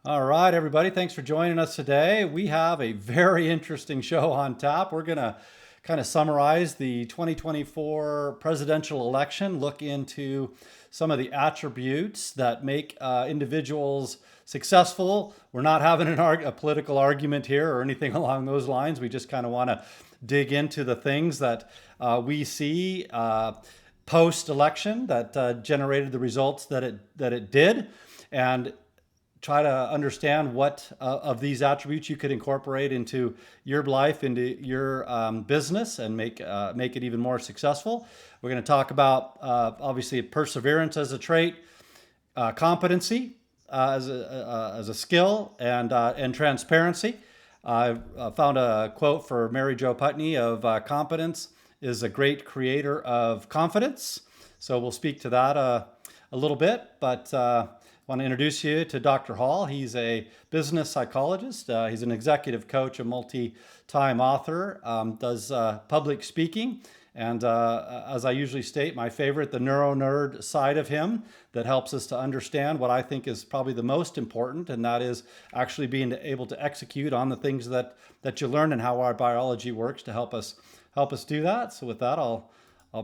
All right, everybody. Thanks for joining us today. We have a very interesting show on tap. We're going to kind of summarize the 2024 presidential election, look into some of the attributes that make individuals successful. We're not having a political argument here or anything along those lines. We just kind of want to dig into the things that we see post election that generated the results that it did. And try to understand what of these attributes you could incorporate into your life, into your business, and make it even more successful. We're going to talk about obviously perseverance as a trait, competency as a skill, and transparency. I found a quote for Mary Jo Putney of competence is a great creator of confidence. So we'll speak to that a little bit, but I want to introduce you to Dr. Hall. He's a business psychologist. He's an executive coach, a multi-time author, does public speaking, and as I usually state, my favorite, the neuro nerd side of him that helps us to understand what I think is probably the most important, and that is actually being able to execute on the things that you learn and how our biology works to help us do that. So with that, I'll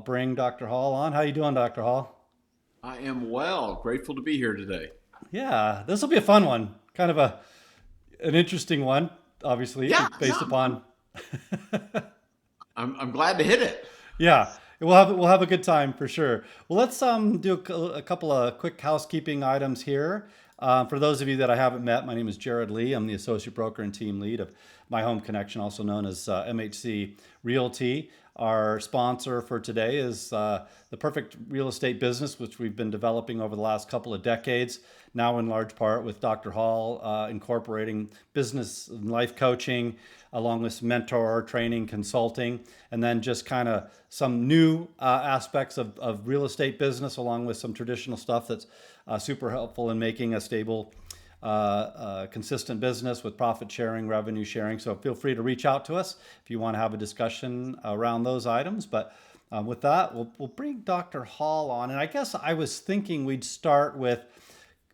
bring Dr. Hall on. How you doing, Dr. Hall? I am well. Grateful to be here today. Yeah, this will be a fun one. Kind of an interesting one, obviously, Yeah, yeah. based upon. I'm glad to hit it. Yeah, we'll have a good time for sure. Well, let's do a couple of quick housekeeping items here. For those of you that I haven't met, my name is Jared Lee. I'm the associate broker and team lead of My Home Connection, also known as MHC Realty. Our sponsor for today is the Perfect Real Estate Business, which we've been developing over the last couple of decades, now in large part with Dr. Hall, incorporating business and life coaching, along with mentor training, consulting, and then just kind of some new aspects of real estate business, along with some traditional stuff that's super helpful in making a stable, consistent business with profit sharing, revenue sharing. So feel free to reach out to us if you want to have a discussion around those items. But with that, we'll bring Dr. Hall on. And I guess I was thinking we'd start with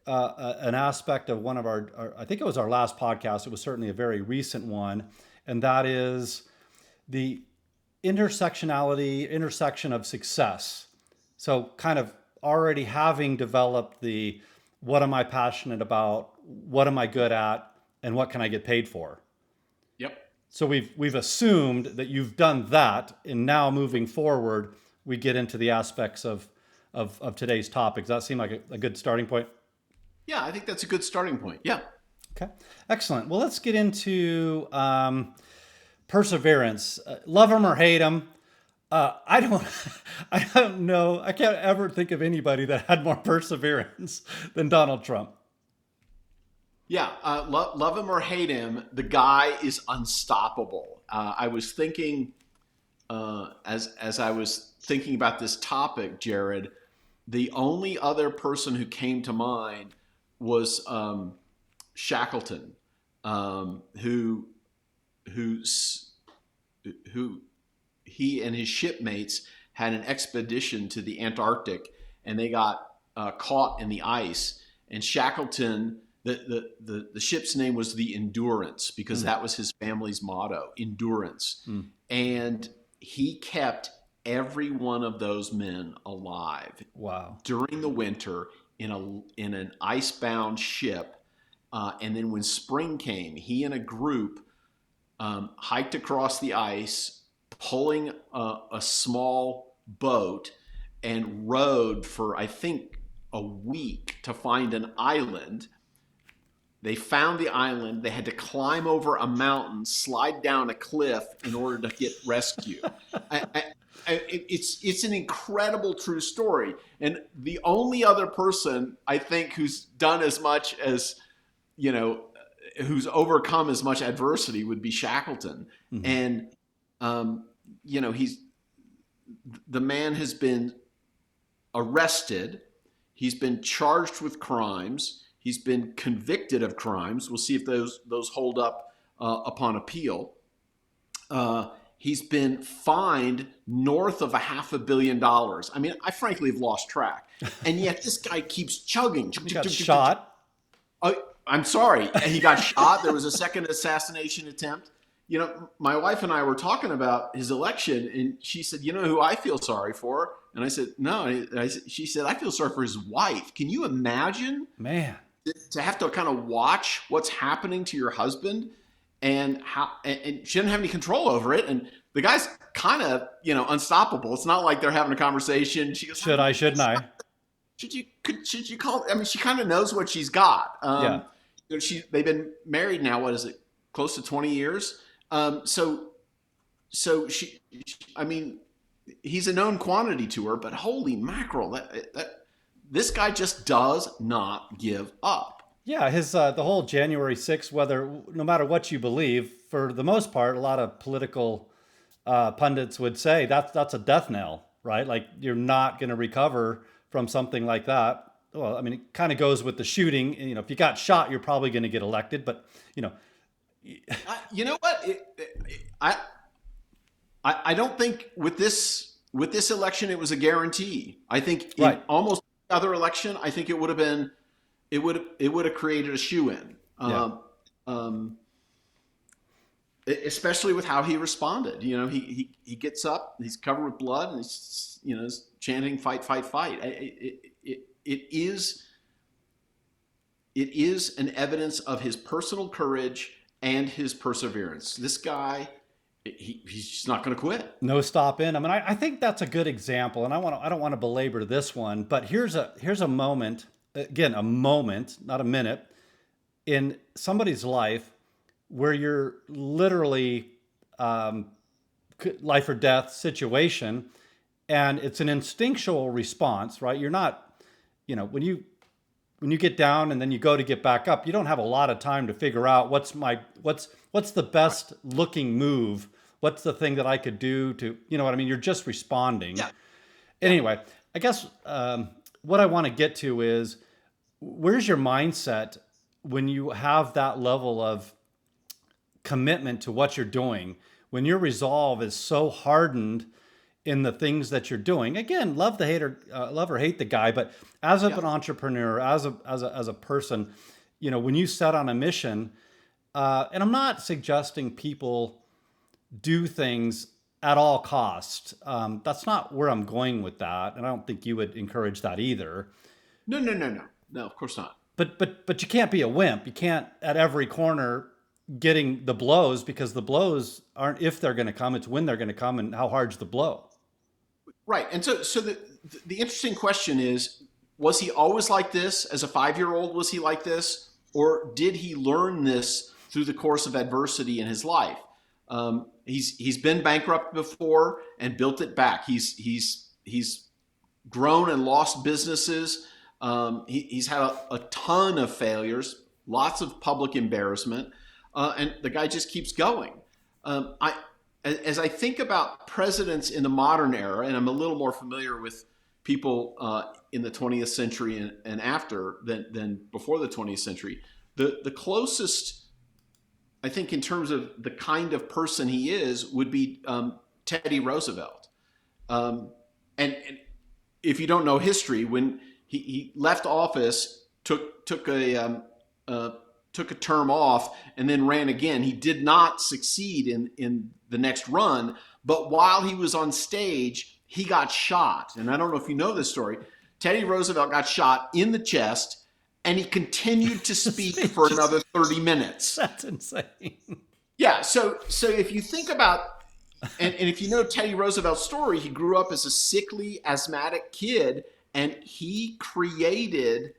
an aspect of one of I think it was our last podcast. It was certainly a very recent one. And that is the intersection of success. So kind of already having developed the what am I passionate about, what am I good at, and what can I get paid for. Yep. So we've assumed that you've done that, and now moving forward, we get into the aspects of today's topic. Does that seem like a good starting point? Yeah, I think that's a good starting point. Yeah. Okay, excellent. Well, let's get into perseverance. Love them or hate them. I don't, I don't know. I can't ever think of anybody that had more perseverance than Donald Trump. Yeah. Love him or hate him, the guy is unstoppable. I was thinking, as I was thinking about this topic, Jared, the only other person who came to mind was Shackleton, who who's who he and his shipmates had an expedition to the Antarctic, and they got caught in the ice. And Shackleton, the ship's name was the Endurance because Mm, that was his family's motto, endurance. mm, And he kept every one of those men alive wow. during the winter in an icebound ship. And then when spring came, he and a group hiked across the ice, pulling a small boat, and rowed for, I think, a week to find an island. They found the island. They had to climb over a mountain, slide down a cliff in order to get rescue. It's an incredible true story, and the only other person I think who's done as much as you know, who's overcome as much adversity would be Shackleton. Mhm. And um, he's the man has been arrested. He's been charged with crimes. He's been convicted of crimes. We'll see if those hold up upon appeal. He's been fined north of $500 million. I mean, I frankly have lost track, and yet this guy keeps chugging. He got shot. I'm sorry. He got shot. There was a second assassination attempt. My wife and I were talking about his election, and she said, "You know who I feel sorry for?" And I said, "No." She said, "I feel sorry for his wife." Can you imagine Man. to have to kind of watch what's happening to your husband, and how, and she doesn't have any control over it, and the guy's kind of unstoppable. It's not like they're having a conversation. She goes, Should I, shouldn't I? should you call? I mean, she kind of knows what she's got. Yeah. They've been married now. What is it? Close to 20 years. So I mean, he's a known quantity to her. But holy mackerel, that this guy just does not give up. Yeah, his the whole January 6th, whether no matter what you believe, for the most part, a lot of political pundits would say that's a death knell, right? Like you're not going to recover from something like that. Well, I mean, it kind of goes with the shooting. And, if you got shot, you're probably going to get elected. But You know what? I don't think with this election it was a guarantee. I think in right, almost other election, I think it would have created a shoe-in. yeah, Especially with how he responded. He gets up, he's covered with blood, and he's chanting "Fight, fight, fight." It is an evidence of his personal courage and his perseverance. This guy, he's just not going to quit. no stopping. I mean, I think that's a good example, and I don't want to belabor this one, but here's a moment, again, a moment, not a minute, in somebody's life where you're literally life or death situation, and it's an instinctual response, right? You're not, when you get down and then you go to get back up, you don't have a lot of time to figure out what's the best looking move, what's the thing that I could do to, what I mean? You're just responding. Yeah. Anyway, I guess what I want to get to is, where's your mindset when you have that level of commitment to what you're doing, when your resolve is so hardened in the things that you're doing? Again, love or hate the guy, but as an entrepreneur, as a person, when you set on a mission, and I'm not suggesting people do things at all costs. That's not where I'm going with that, and I don't think you would encourage that either. No, of course not. But you can't be a wimp. You can't at every corner getting the blows, because the blows aren't if they're going to come, it's when they're going to come and how hard's the blow. Right. And so the interesting question is, was he always like this? As a 5-year-old, was he like this? Or did he learn this through the course of adversity in his life? He's been bankrupt before and built it back. He's grown and lost businesses. He's had a ton of failures, lots of public embarrassment, and the guy just keeps going. As I think about presidents in the modern era, and I'm a little more familiar with people in the 20th century and after than before the 20th century, the closest, I think, in terms of the kind of person he is, would be Teddy Roosevelt. And if you don't know history, when he left office, took a term off, and then ran again. He did not succeed in the next run, but while he was on stage, he got shot. And I don't know if you know this story. Teddy Roosevelt got shot in the chest, and he continued to speak for another 30 minutes. That's insane. Yeah, so if you think about, and if you know Teddy Roosevelt's story, he grew up as a sickly, asthmatic kid, and he created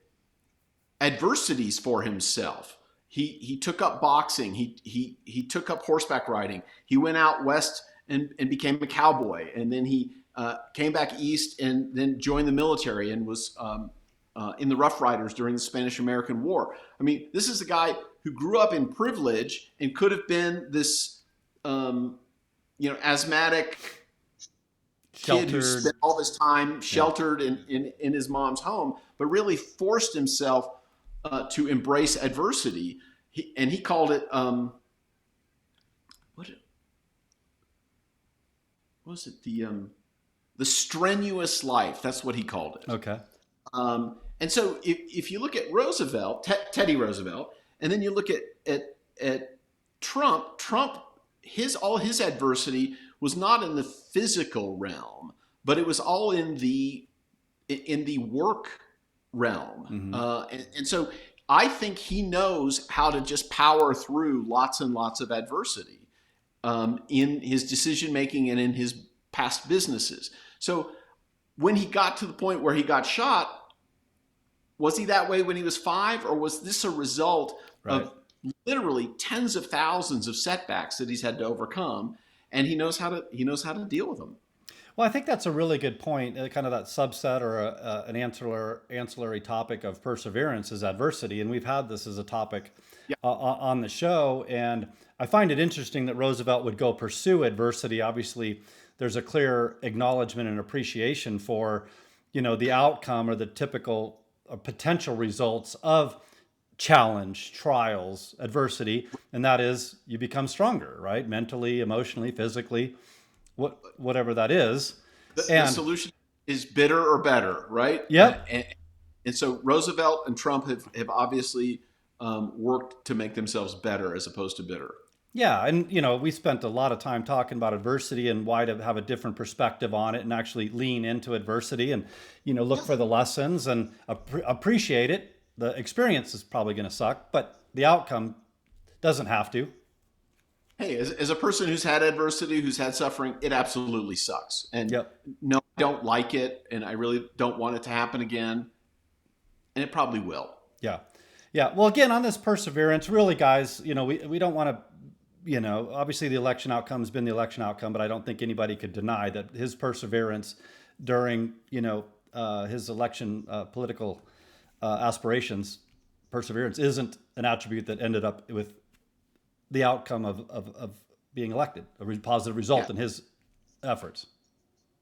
adversities for himself. He took up boxing. He took up horseback riding. He went out west and became a cowboy. And then he came back east and then joined the military and was in the Rough Riders during the Spanish-American War. I mean, this is a guy who grew up in privilege and could have been this, asthmatic kid who spent all this time sheltered in his mom's home, but really forced himself to embrace adversity. He called it, what was it? The strenuous life. That's what he called it. Okay. And so if you look at Roosevelt, Teddy Roosevelt, and then you look at Trump, all his adversity was not in the physical realm, but it was all in the work realm. And so I think he knows how to just power through lots and lots of adversity in his decision making and in his past businesses. So when he got to the point where he got shot, was he that way when he was 5, or was this a result of literally tens of thousands of setbacks that he's had to overcome, and he knows how to deal with them? Well, I think that's a really good point. Kind of that subset or an ancillary topic of perseverance is adversity, and we've had this as a topic on the show. And I find it interesting that Roosevelt would go pursue adversity. Obviously, there's a clear acknowledgement and appreciation for, the outcome or the typical potential results of challenge, trials, adversity, and that is you become stronger, right? Mentally, emotionally, physically, whatever that is. The solution is bitter or better, right? Yep. And so Roosevelt and Trump have obviously worked to make themselves better as opposed to bitter. Yeah, and we spent a lot of time talking about adversity and why to have a different perspective on it and actually lean into adversity and look for the lessons and appreciate it. The experience is probably going to suck, but the outcome doesn't have to. Hey, as a person who's had adversity, who's had suffering, it absolutely sucks. And no, I don't like it, and I really don't want it to happen again. And it probably will. Yeah. Yeah. Well, again, on this perseverance, really, guys, we don't want to, obviously the election outcome has been the election outcome, but I don't think anybody could deny that his perseverance during, his election political aspirations, perseverance isn't an attribute that ended up with the outcome of being elected, a positive result in his efforts.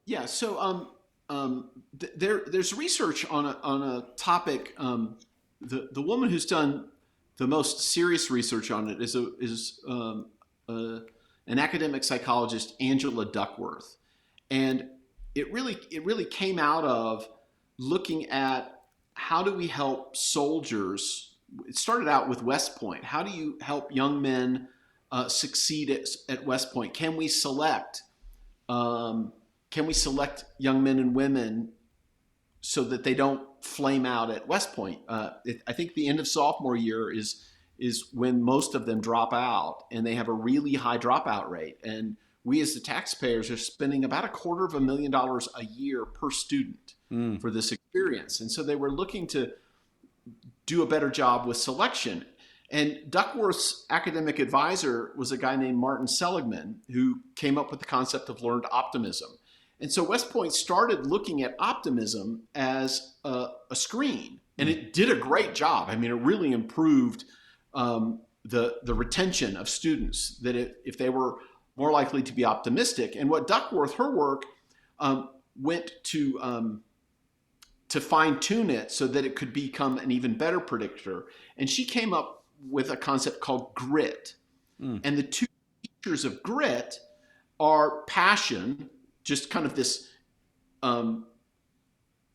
Yeah. So there's research on a topic. The woman who's done the most serious research on it is an academic psychologist, Angela Duckworth, and it really came out of looking at how do we help soldiers. It started out with West Point. How do you help young men succeed at West Point? Can we select young men and women so that they don't flame out at West Point? I think the end of sophomore year is when most of them drop out, and they have a really high dropout rate. And we as the taxpayers are spending about $250,000 a year per student for this experience. And so they were looking to do a better job with selection. And Duckworth's academic advisor was a guy named Martin Seligman, who came up with the concept of learned optimism. And so West Point started looking at optimism as a screen, and it did a great job. I mean, it really improved the retention of students, that if they were more likely to be optimistic. And what Duckworth, her work, went to fine tune it so that it could become an even better predictor. And she came up with a concept called grit. And the two features of grit are passion, just kind of this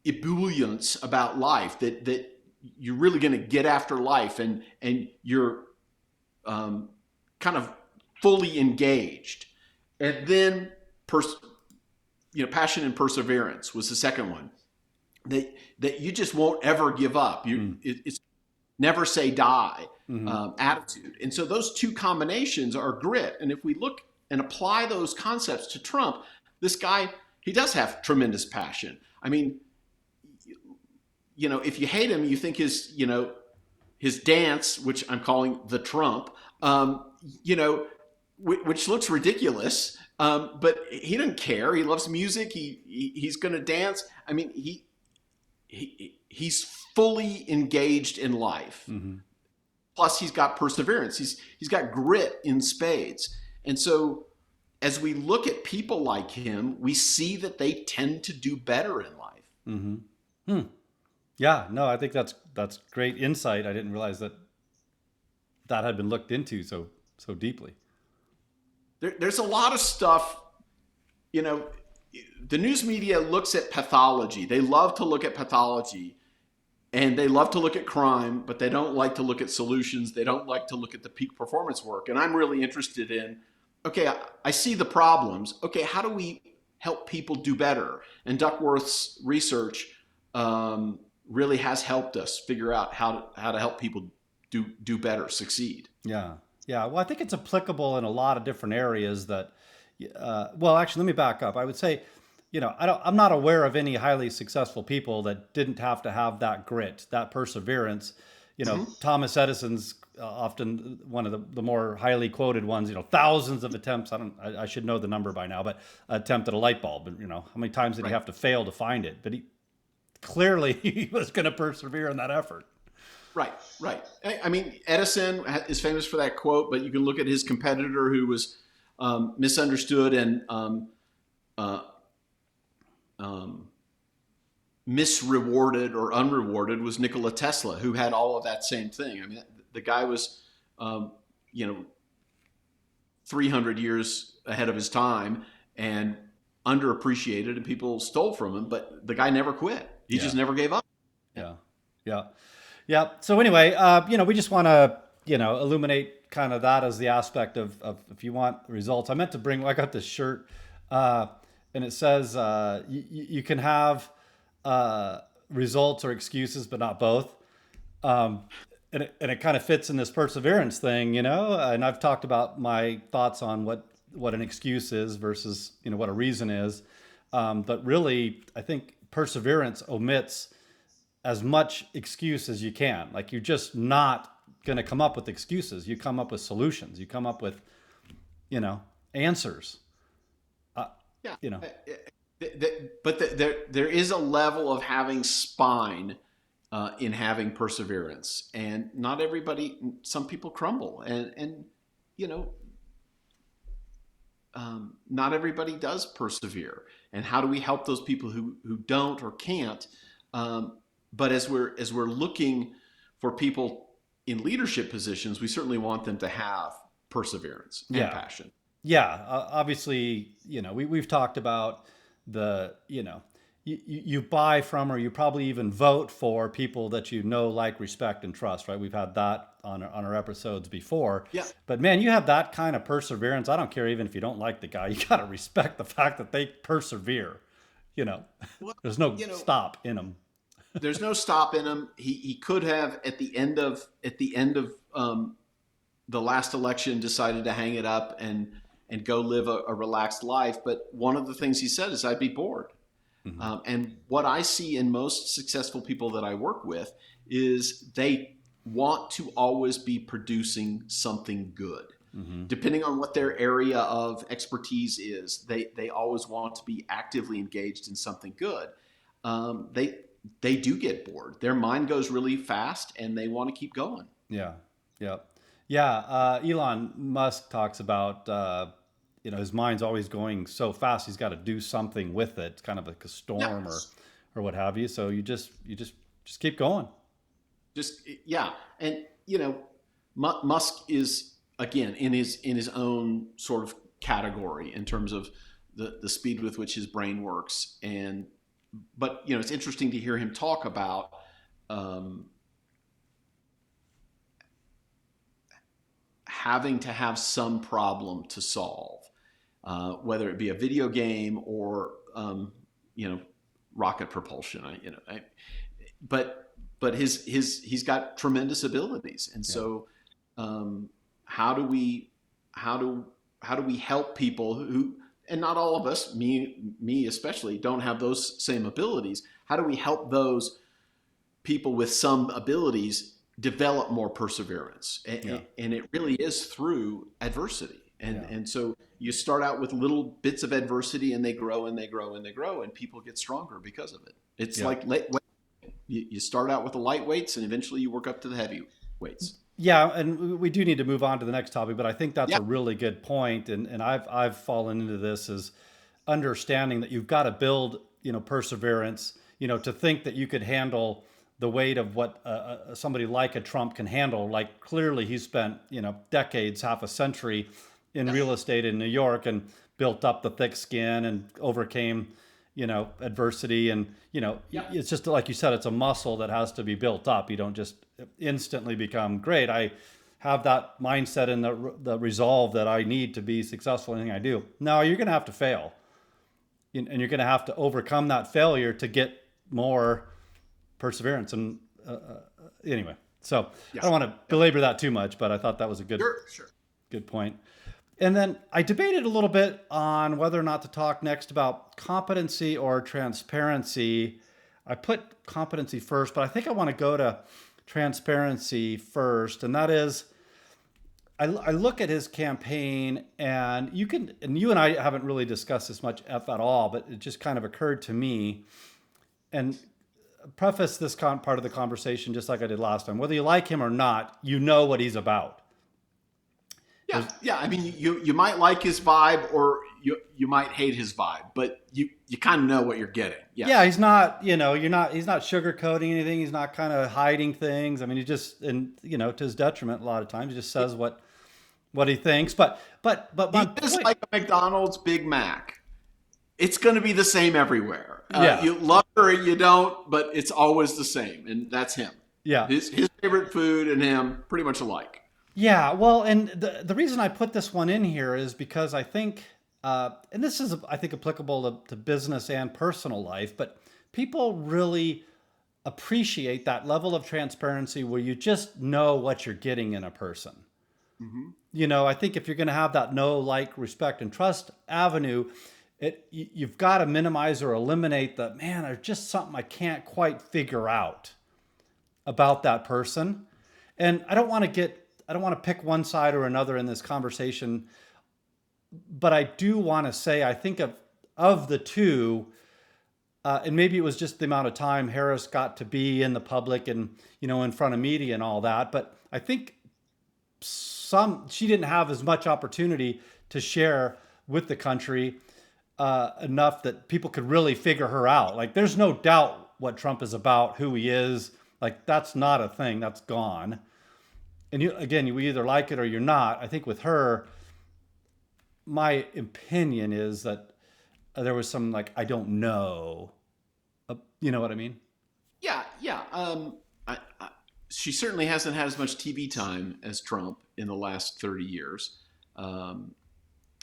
ebullience about life, that you're really going to get after life, and you're kind of fully engaged. And then passion and perseverance was the second one, that you just won't ever give up. It's never say die attitude. And so those two combinations are grit. And if we look and apply those concepts to Trump, this guy, he does have tremendous passion. I mean, if you hate him, you think his dance, which I'm calling the Trump, which looks ridiculous, but he doesn't care. He loves music. He's going to dance. I mean, he's fully engaged in life. Plus, he's got perseverance. He's got grit in spades. And so, as we look at people like him, we see that they tend to do better in life. Yeah, no, I think that's great insight. I didn't realize that had been looked into so deeply. There's a lot of stuff, the news media looks at pathology. They love to look at pathology. and they love to look at crime, but they don't like to look at solutions. They don't like to look at the peak performance work. And I'm really interested in, okay, I see the problems. Okay, how do we help people do better? And Duckworth's research really has helped us figure out how to help people do better, succeed. Yeah. Yeah. Well, I think it's applicable in a lot of different areas that, well, actually, let me back up. I would say, I'm not aware of any highly successful people that didn't have to have that grit, that perseverance. Hmm. Thomas Edison's often one of the more highly quoted ones, thousands of attempts. I should know the number by now, but attempted a light bulb. And, how many times did he Right. have to fail to find it? But he clearly he was going to persevere in that effort. Right, right. I mean, Edison is famous for that quote, but you can look at his competitor who was misunderstood and uh, um, misrewarded or unrewarded was Nikola Tesla, who had all of that same thing. I mean, the guy was, um, you know, 300 years ahead of his time and underappreciated, and people stole from him. But the guy never quit. He Yeah. just never gave up. Yeah. Yeah. Yeah. So anyway, we just want to, illuminate kind of that as the aspect of if you want results. I got this shirt, uh, and it says you can have results or excuses, but not both. Um, and it kind of fits in this perseverance thing, And I've talked about my thoughts on what an excuse is versus what a reason is. But really, I think perseverance omits as much excuse as you can. Like you're just not going to come up with excuses. You come up with solutions. You come up with, answers. Uh, Yeah. you know, But there is a level of having spine in having perseverance, and not everybody. Some people crumble, and you know, not everybody does persevere. And how do we help those people who don't or can't? But as we're looking for people in leadership positions, we certainly want them to have perseverance and yeah. passion. Yeah, obviously, we've talked about you buy from or you probably even vote for people that like, respect, and trust, right? We've had that on our episodes before. Yeah. But man, you have that kind of perseverance. I don't care even if you don't like the guy, you got to respect the fact that they persevere. You know, Well, there's no you know, stop in them. there's no stop in him. He could have at the end of the last election decided to hang it up and go live a relaxed life. But one of the things he said is, "I'd be bored." Hmm. And what I see in most successful people that I work with is they want to always be producing something good. Hmm. Depending on what their area of expertise is, they always want to be actively engaged in something good. They do get bored. Their mind goes really fast, and they want to keep going. Yeah, yeah, yeah. Elon Musk talks about his mind's always going so fast. He's got to do something with it. It's kind of like a storm Yes. or what have you. So you just keep going. Just yeah, and Musk is again in his own sort of category in terms of the speed with which his brain works. And but it's interesting to hear him talk about um, having to have some problem to solve, whether it be a video game or you know rocket propulsion. But he's got tremendous abilities, and Yeah, so how do we how do how do we help people who, and not all of us, me especially, don't have those same abilities? How do we help those people with some abilities develop more perseverance? yeah, And it really is through adversity. And yeah, and so you start out with little bits of adversity, and they grow and they grow and they grow, and people get stronger because of it. It's yeah. like you start out with the light weights, and eventually you work up to the heavy weights. Yeah, and we do need to move on to the next topic, but I think that's Yeah. a really good point, and I've fallen into this is understanding that you've got to build perseverance, to think that you could handle the weight of what somebody like a Trump can handle. Like clearly, he spent decades, half a century in Yeah. real estate in New York and built up the thick skin and overcame adversity. And, Yeah. it's just like you said, it's a muscle that has to be built up. You don't just instantly become great. I have that mindset and the resolve that I need to be successful in anything I do. No, you're going to have to fail, and you're going to have to overcome that failure to get more perseverance. And anyway, so I Yeah. don't want to belabor that too much, but I thought that was a Sure. good point. And then I debated a little bit on whether or not to talk next about competency or transparency. I put competency first, but I think I want to go to transparency first. And that is, I look at his campaign, and you and I haven't really discussed this much at all, but it just kind of occurred to me. And preface this part of the conversation just like I did last time. Whether you like him or not, you know what he's about. Yeah. I mean, you might like his vibe, or you might hate his vibe, but you kind of know what you're getting. Yeah, he's not, he's not sugarcoating anything. He's not kind of hiding things. I mean, he just, and to his detriment, a lot of times, he just says what he thinks. But my He is point, like a McDonald's Big Mac. It's going to be the same everywhere. Yeah. You love it or you don't, but it's always the same, and that's him. yeah, His favorite food and him pretty much alike. yeah. Well, and the reason I put this one in here is because I think, and this is, I think, applicable to business and personal life, but people really appreciate that level of transparency where you just know what you're getting in a person. I think if you're going to have that know, like, respect, and trust avenue, you've got to minimize or eliminate the, man, there's just something I can't quite figure out about that person. And I don't want to pick one side or another in this conversation, but I do want to say, I think of the two, and maybe it was just the amount of time Harris got to be in the public and, in front of media and all that, but I think she didn't have as much opportunity to share with the country enough that people could really figure her out. Like, there's no doubt what Trump is about, who he is. Like, that's not a thing, that's gone. And you either like it or you're not. I think with her, my opinion is that there was some, like, I don't know. You know what I mean? Yeah. She certainly hasn't had as much TV time as Trump in the last 30 years.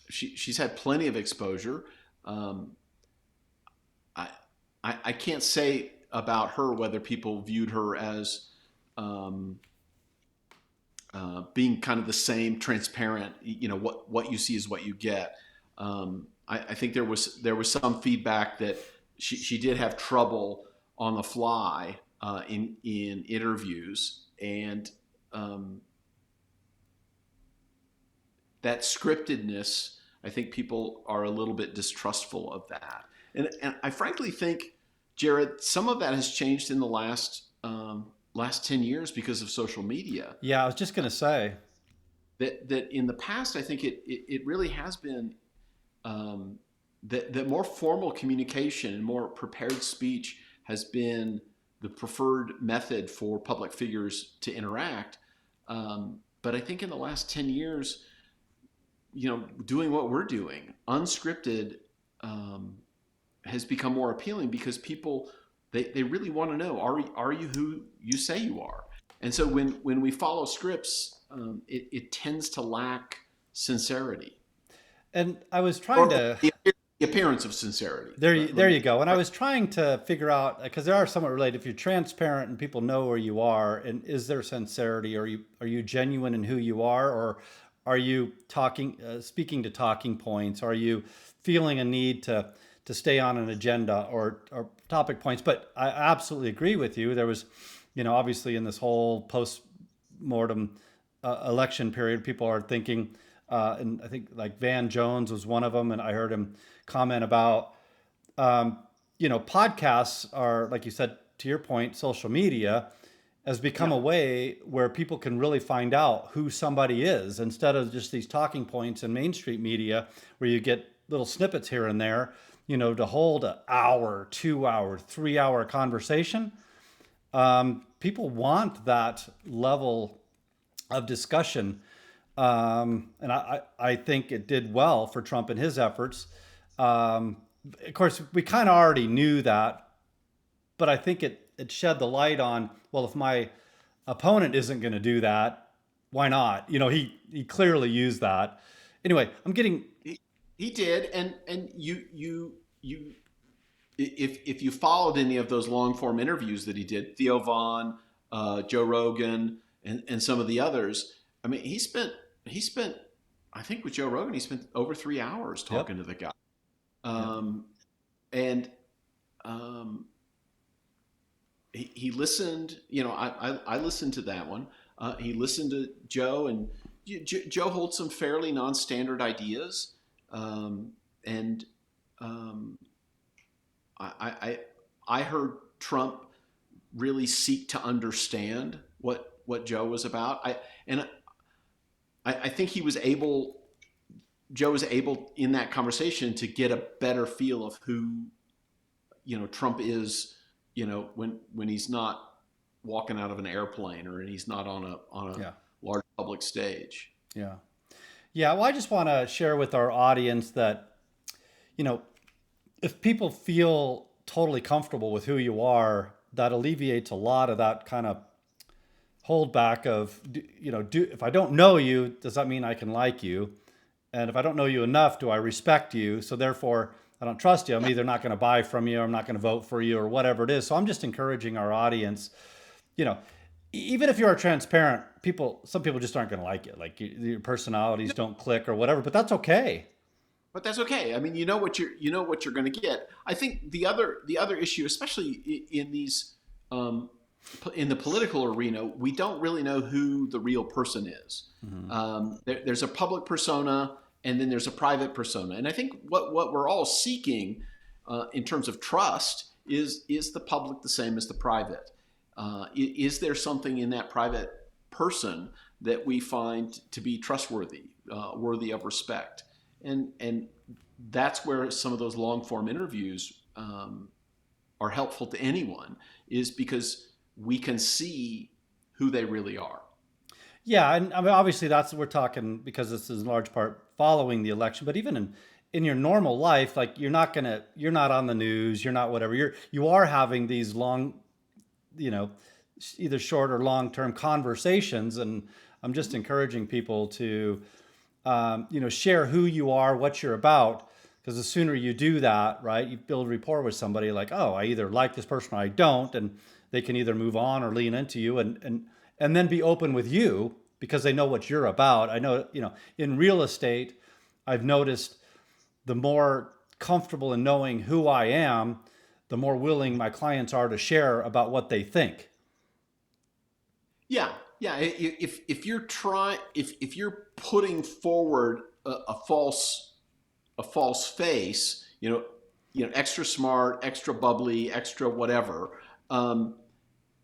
She's had plenty of exposure. I can't say about her whether people viewed her as being kind of the same, transparent. What you see is what you get. I think there was some feedback that she did have trouble on the fly in interviews, and that scriptedness, I think people are a little bit distrustful of that. And I frankly think, Jared, some of that has changed in the last 10 years because of social media. Yeah, I was just going to say. That in the past, I think it really has been that more formal communication and more prepared speech has been the preferred method for public figures to interact. But I think in the last 10 years, doing what we're doing, unscripted, has become more appealing because people, they really want to know, are you who you say you are? And so when we follow scripts, it tends to lack sincerity. And I was trying to... The appearance of sincerity. There you go. And I was trying to figure out, because they are somewhat related. If you're transparent and people know where you are, and is there sincerity? Are you genuine in who you are, or are you speaking to talking points? Are you feeling a need to stay on an agenda or topic points? But I absolutely agree with you. There was, obviously in this whole post-mortem election period, people are thinking, and I think like Van Jones was one of them, and I heard him comment about, podcasts are, like you said, to your point, social media has become a way where people can really find out who somebody is, instead of just these talking points in mainstream media where you get little snippets here and there, to hold an hour, 2 hour, 3 hour conversation. People want that level of discussion. And I think it did well for Trump and his efforts. of course, we kind of already knew that, but I think it shed the light on, well, if my opponent isn't going to do that, why not? He clearly used that. Anyway, I'm getting, He did, and you if you followed any of those long form interviews that he did, Theo Vaughn, Joe Rogan, and some of the others. I mean, he spent I think with Joe Rogan he spent over 3 hours yep, talking to the guy, yep, and um, he listened. I listened to that one. He listened to Joe, and Joe holds some fairly non-standard ideas, and um, I I heard Trump really seek to understand what Joe was about. I think he was able Joe was able in that conversation to get a better feel of who Trump is, when he's not walking out of an airplane or he's not on a yeah, large public stage. yeah. Yeah, well, I just want to share with our audience that, you know, if people feel totally comfortable with who you are, that alleviates a lot of that kind of hold back of, if I don't know you, does that mean I can like you? And if I don't know you enough, do I respect you? So therefore, I don't trust you. I'm Yeah, either not going to buy from you, or I'm not going to vote for you, or whatever it is. So I'm just encouraging our audience, you know, even if you're transparent, some people just aren't going to like it. Like your personalities don't click or whatever, but that's okay. but that's okay. I mean, you know what you're going to get. I think the other issue, especially in these um, in the political arena, we don't really know who the real person is. Hmm. There's a public persona, and then there's a private persona, and I think what we're all seeking in terms of trust is the public the same as the private? Is there something in that private person that we find to be trustworthy, worthy of respect? And that's where some of those long form interviews are helpful to anyone, is because we can see who they really are. Yeah, and I mean, obviously that's what we're talking, because this is in large part following the election. But even in your normal life, like you're not on the news, you're not whatever. You are having these long, you know, either short or long term conversations, and I'm just encouraging people to, share who you are, what you're about. Because the sooner you do that, right, you build rapport with somebody, like, oh, I either like this person or I don't, and they can either move on or lean into you, and then be open with you because they know what you're about. I know, in real estate, I've noticed the more comfortable in knowing who I am, the more willing my clients are to share about what they think. Yeah, yeah. If you're putting forward a false face, extra smart, extra bubbly, extra whatever,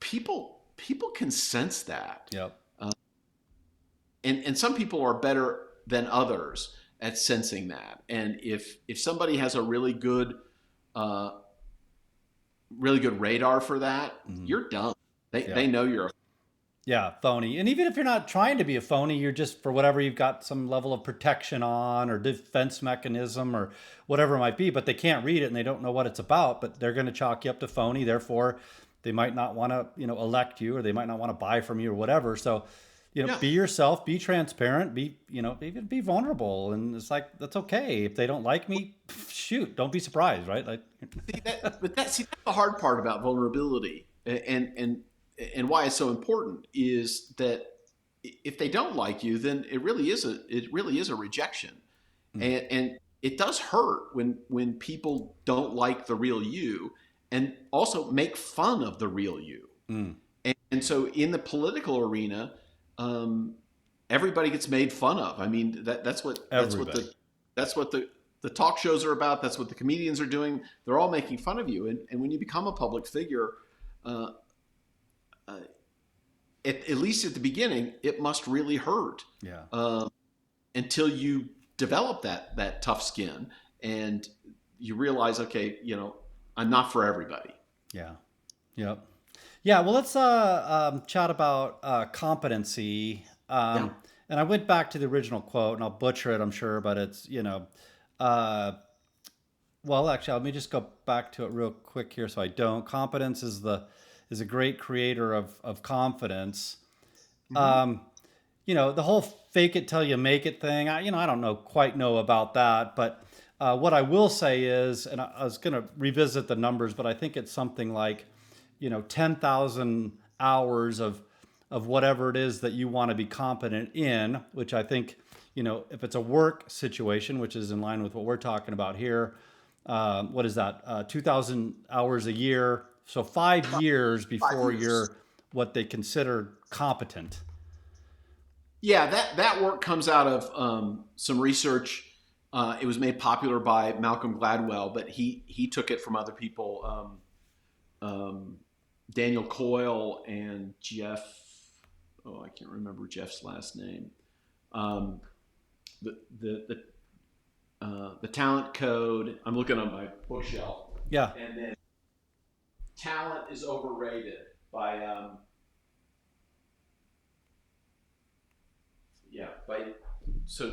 people can sense that. Yep. And some people are better than others at sensing that. And if somebody has a uh, really good radar for that, Hmm. you're done. They Yep. know you're Yeah, phony. And even if you're not trying to be a phony, you're just, for whatever, you've got some level of protection on, or defense mechanism, or whatever it might be, but they can't read it and they don't know what it's about, but they're going to chalk you up to phony. Therefore, they might not want to, elect you, or they might not want to buy from you or whatever. So, yeah. be yourself, be transparent, even be vulnerable. And it's like, that's okay. If they don't like me, shoot, don't be surprised, right? Like, That's the hard part about vulnerability, and why it's so important is that if they don't like you, then it really is a rejection, mm, and it does hurt when people don't like the real you, and also make fun of the real you. mm, And so in the political arena, um, everybody gets made fun of. I mean, everybody. that's what the talk shows are about. That's what the comedians are doing. They're all making fun of you. And when you become a public figure, uh, uh, at least at the beginning, it must really hurt Yeah. um, until you develop that tough skin and you realize, okay, I'm not for everybody. Yeah. Yep. Yeah, well, let's chat about competency. Yeah. And I went back to the original quote, and I'll butcher it, I'm sure, but it's, uh, Well, actually, let me just go back to it real quick here, so I don't. Competence is a great creator of confidence. Hmm. Um, the whole fake it till you make it thing. I don't quite know about that, but what I will say is, and I was going to revisit the numbers, but I think it's something like, 10,000 hours of whatever it is that you want to be competent in, which I think, if it's a work situation, which is in line with what we're talking about here, what is that? 2,000 hours a year. So 5 years Five before years. you're what they consider competent. Yeah, that work comes out of some research. It was made popular by Malcolm Gladwell, but he took it from other people. Um, Daniel Coyle and Jeff. Oh, I can't remember Jeff's last name. Um, the the the talent code. I'm looking on my bookshelf, Yeah. and then talent is overrated by yeah by so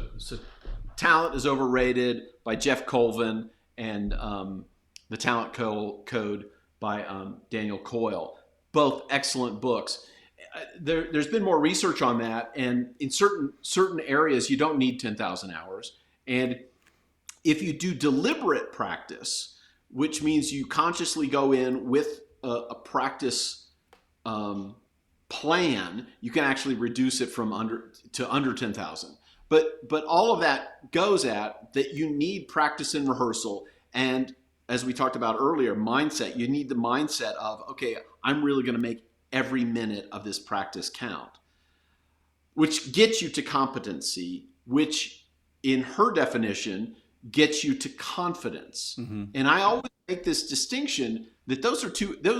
talent is overrated by Jeff Colvin and the talent code by Daniel Coyle. Both excellent books. There's been more research on that, and in certain areas, you don't need 10,000 hours. And if you do deliberate practice, which means you consciously go in with a practice um, plan, you can actually reduce it from under 10,000. But all of that goes at that you need practice and rehearsal, and as we talked about earlier, mindset. You need the mindset of, okay, I'm really going to make every minute of this practice count, which gets you to competency, which in her definition gets you to confidence. Mm-hmm. And I always make this distinction that those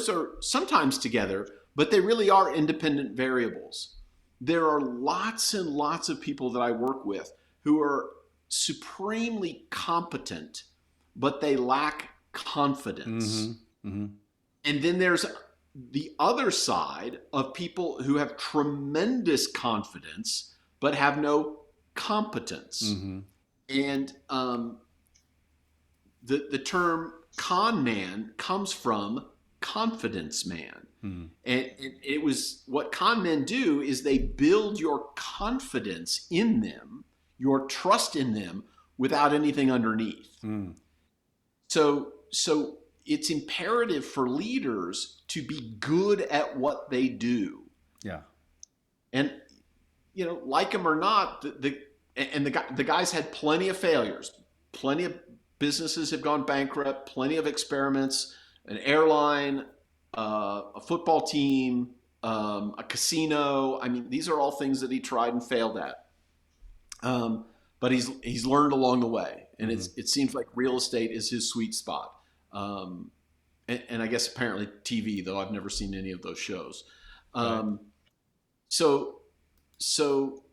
are sometimes together, but they really are independent variables. There are lots and lots of people that I work with who are supremely competent, but they lack confidence. Mm-hmm. Mm-hmm. And then there's the other side of people who have tremendous confidence but have no competence. Mm-hmm. And the term con man comes from confidence man. Mm-hmm. And it was what con men do is they build your confidence in them, your trust in them without anything underneath. Mm-hmm. So it's imperative for leaders to be good at what they do. Yeah. And like them or not, the guys had plenty of failures. Plenty of businesses have gone bankrupt. Plenty of experiments. An airline, a football team, a casino. I mean, these are all things that he tried and failed at. But he's learned along the way, and Mm-hmm. it seems like real estate is his sweet spot. And I guess apparently TV, though I've never seen any of those shows. Right. So so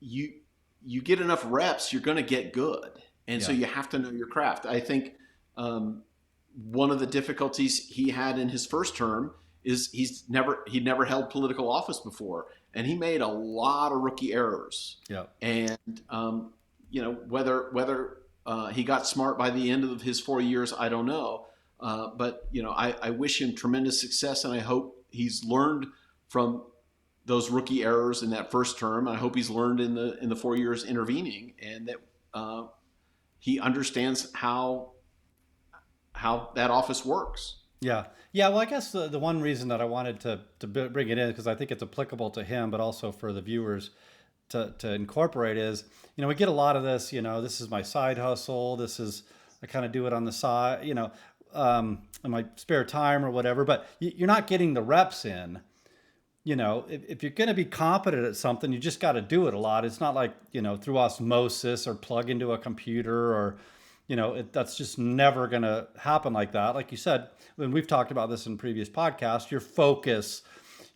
you you get enough reps, you're going to get good, and so Yeah. you have to know your craft. I think one of the difficulties he had in his first term is he'd never held political office before, and he made a lot of rookie errors. Yeah. And whether he got smart by the end of his 4 years, I don't know. But I wish him tremendous success, and I hope he's learned from those rookie errors in that first term. I hope he's learned in the 4 years intervening, and that he understands how that office works. Yeah. Yeah. Well, I guess the one reason that I wanted to bring it in, because I think it's applicable to him, but also for the viewers to incorporate is, we get a lot of this, this is my side hustle. This is, I kind of do it on the side, in my spare time or whatever, but you're not getting the reps in. If you're going to be competent at something, you just got to do it a lot. It's not like, through osmosis or plug into a computer or, that's just never going to happen like that. Like you said, when we've talked about this in previous podcasts, your focus,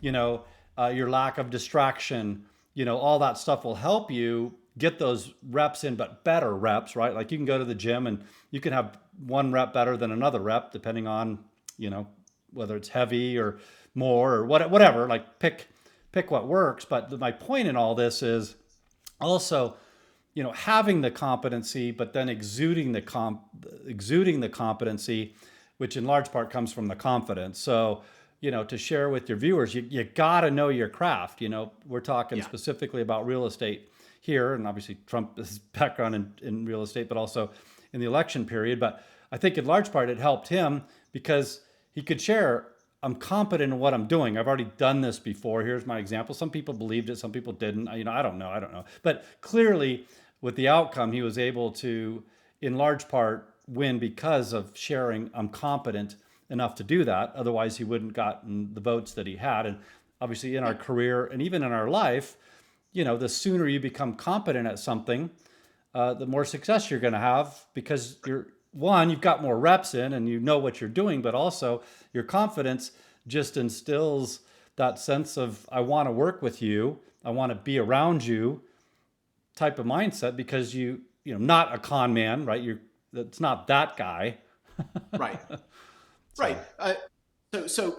your lack of distraction, all that stuff will help you get those reps in, but better reps, right? Like you can go to the gym and you can have one rep better than another rep, depending on, whether it's heavy or more or whatever, like pick what works. But my point in all this is also, having the competency, but then exuding the competency, which in large part comes from the confidence. So, to share with your viewers, you got to know your craft. We're talking Yeah. specifically about real estate here, and obviously Trump's background in real estate, but also in the election period. But I think in large part it helped him because he could share, I'm competent in what I'm doing. I've already done this before. Here's my example. Some people believed it, some people didn't. I don't know. But clearly, with the outcome, he was able to, in large part, win because of sharing, I'm competent enough to do that. Otherwise, he wouldn't gotten the votes that he had. And obviously, in our career and even in our life, the sooner you become competent at something, the more success you're going to have because you've got more reps in and you know what you're doing, but also your confidence just instills that sense of, I want to work with you, I want to be around you type of mindset because not a con man, right? That's not that guy. Right. Right. So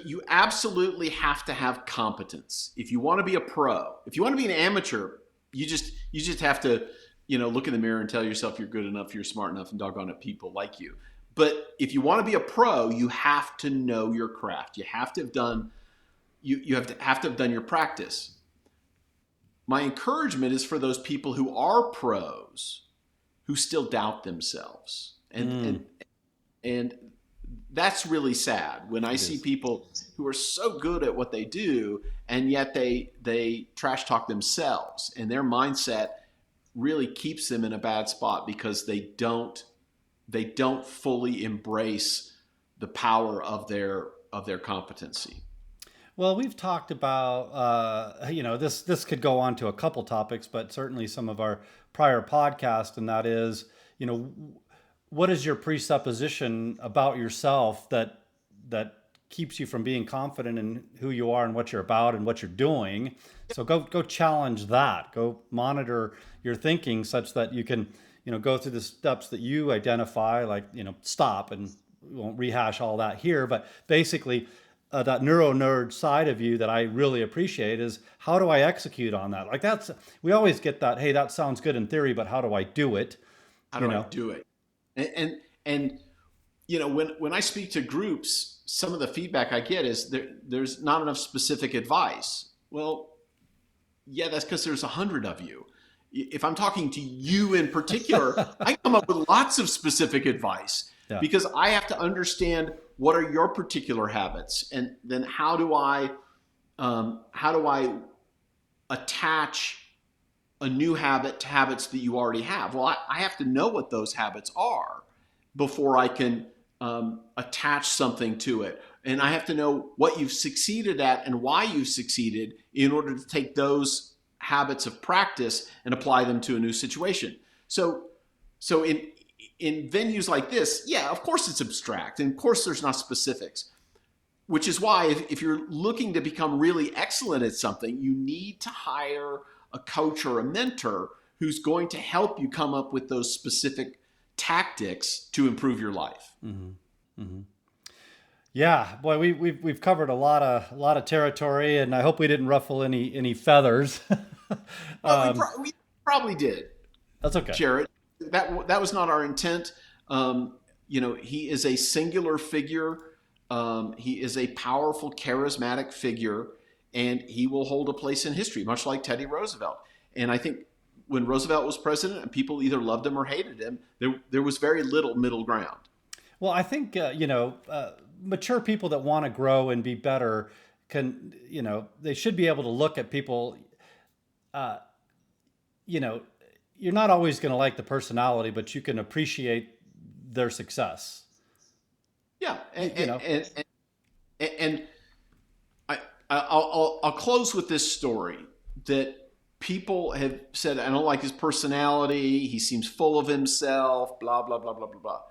you absolutely have to have competence if you want to be a pro. If you want to be an amateur, you just have to look in the mirror and tell yourself you're good enough, you're smart enough, and doggone it, people like you. But if you want to be a pro, you have to know your craft. You have to have done you have to have done your practice. My encouragement is for those people who are pros who still doubt themselves, and that's really sad when I see people who are so good at what they do and yet they trash talk themselves, and their mindset really keeps them in a bad spot because they don't fully embrace the power of their competency. Well, we've talked about, this could go on to a couple topics, but certainly some of our prior podcasts, and that is, what is your presupposition about yourself that keeps you from being confident in who you are and what you're about and what you're doing? So go challenge that. Go monitor your thinking such that you can, go through the steps that you identify, like, stop, and we won't rehash all that here, but basically that neuro nerd side of you that I really appreciate is, how do I execute on that? Like we always get that, hey, that sounds good in theory, but how do I do it? How do I do it? And when I speak to groups, some of the feedback I get is there's not enough specific advice. Well, yeah, that's because there's 100 of you. If I'm talking to you in particular, I come up with lots of specific advice because I have to understand what are your particular habits, and then how do I attach a new habit to habits that you already have? Well, I have to know what those habits are before I can attach something to it. And I have to know what you've succeeded at and why you've succeeded in order to take those habits of practice and apply them to a new situation. So in venues like this, yeah, of course it's abstract, and of course there's not specifics, which is why if you're looking to become really excellent at something, you need to hire a coach or a mentor who's going to help you come up with those specific tactics to improve your life. Mm-hmm. Mm-hmm. Yeah, boy, we've covered a lot of territory, and I hope we didn't ruffle any feathers. We probably did. That's okay, Jared. That was not our intent. He is a singular figure. He is a powerful, charismatic figure, and he will hold a place in history, much like Teddy Roosevelt. And I think when Roosevelt was president and people either loved him or hated him, there was very little middle ground. Well, I think, mature people that want to grow and be better can, they should be able to look at people, you're not always going to like the personality, but you can appreciate their success. Yeah. I'll close with this story that people have said, I don't like his personality. He seems full of himself, blah, blah, blah, blah, blah, blah.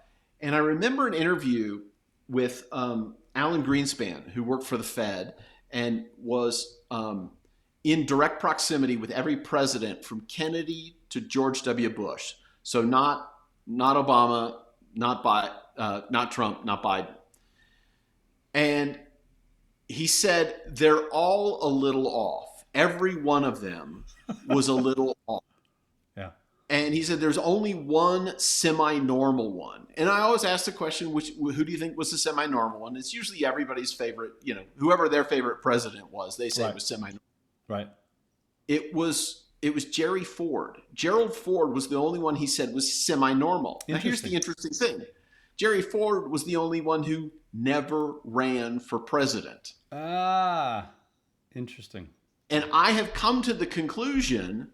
And I remember an interview with Alan Greenspan, who worked for the Fed and was in direct proximity with every president from Kennedy to George W. Bush. So not Obama, not Trump, not Biden. And he said they're all a little off. Every one of them was a little off. Yeah. And he said there's only one semi-normal one. And I always ask the question, who do you think was the semi-normal one? It's usually everybody's favorite, whoever their favorite president was, they say it was semi-normal. Right. It was Jerry Ford. Gerald Ford was the only one he said was semi-normal. Now here's the interesting thing. Jerry Ford was the only one who never ran for president. Ah, interesting. And I have come to the conclusion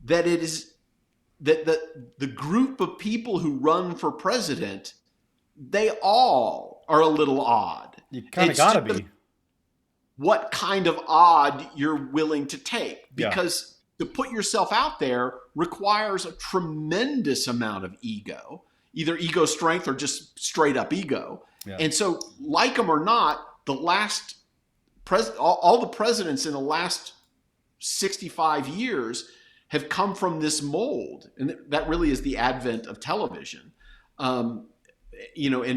that it is that the group of people who run for president, they all are a little odd. You kind of got to be. What kind of odd you're willing to take. Because to put yourself out there requires a tremendous amount of ego, either ego strength or just straight up ego. Yeah. And so, like them or not, all the presidents in the last 65 years have come from this mold. And that really is the advent of television, and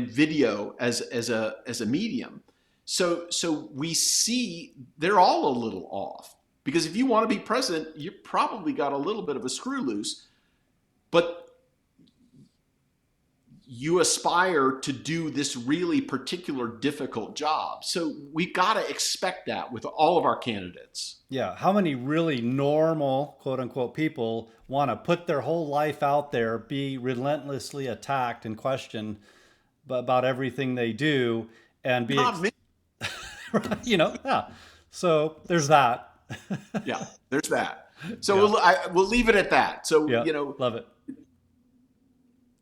video as a medium. So we see they're all a little off, because if you want to be president, you probably got a little bit of a screw loose, but you aspire to do this really particular difficult job. So we've got to expect that with all of our candidates. Yeah. How many really normal, quote unquote, people want to put their whole life out there, be relentlessly attacked and questioned about everything they do, and be, yeah. So there's that. Yeah, there's that. So we'll leave it at that. So, love it.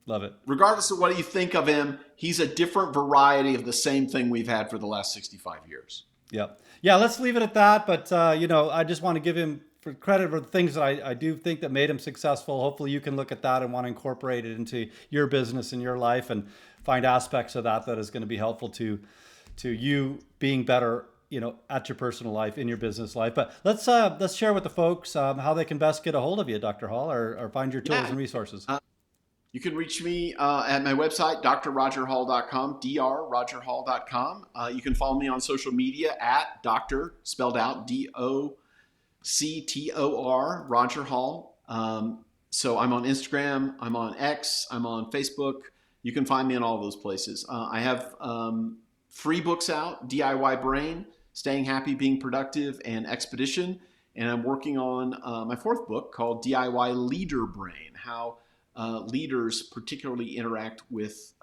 Love it. Regardless of what you think of him, he's a different variety of the same thing we've had for the last 65 years. Yep. Yeah, let's leave it at that. But, I just want to give him credit for the things that I do think that made him successful. Hopefully you can look at that and want to incorporate it into your business and your life and find aspects of that is going to be helpful to you being better, at your personal life, in your business life. But let's share with the folks how they can best get a hold of you, Dr. Hall, or find your tools and resources. You can reach me at my website, drrogerhall.com, drrogerhall.com. You can follow me on social media at Dr. spelled out DOCTOR, Roger Hall. So I'm on Instagram, I'm on X, I'm on Facebook. You can find me in all those places. I have 3 books out: DIY Brain, Staying Happy, Being Productive, and Expedition. And I'm working on my 4th book called DIY Leader Brain, how leaders particularly interact with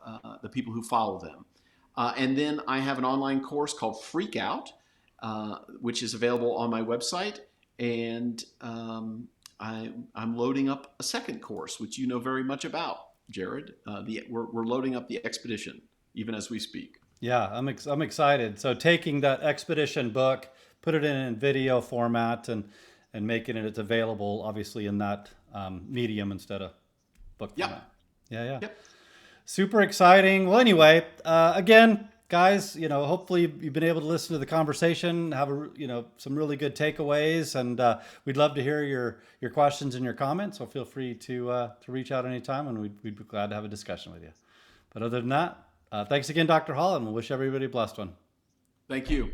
the people who follow them. And then I have an online course called Freak Out, which is available on my website. And I'm loading up a 2nd course, which you know very much about, Jared. We're loading up the Expedition even as we speak. Yeah, I'm excited. So taking that Expedition book, put it in video format, and making it available, obviously, in that medium instead of book format. Yeah. Yep. Super exciting. Well, anyway, again, guys, hopefully you've been able to listen to the conversation, have some really good takeaways, and we'd love to hear your questions and your comments. So feel free to reach out anytime, and we'd be glad to have a discussion with you. But other than that, thanks again, Dr. Hall, and we'll wish everybody a blessed one. Thank you.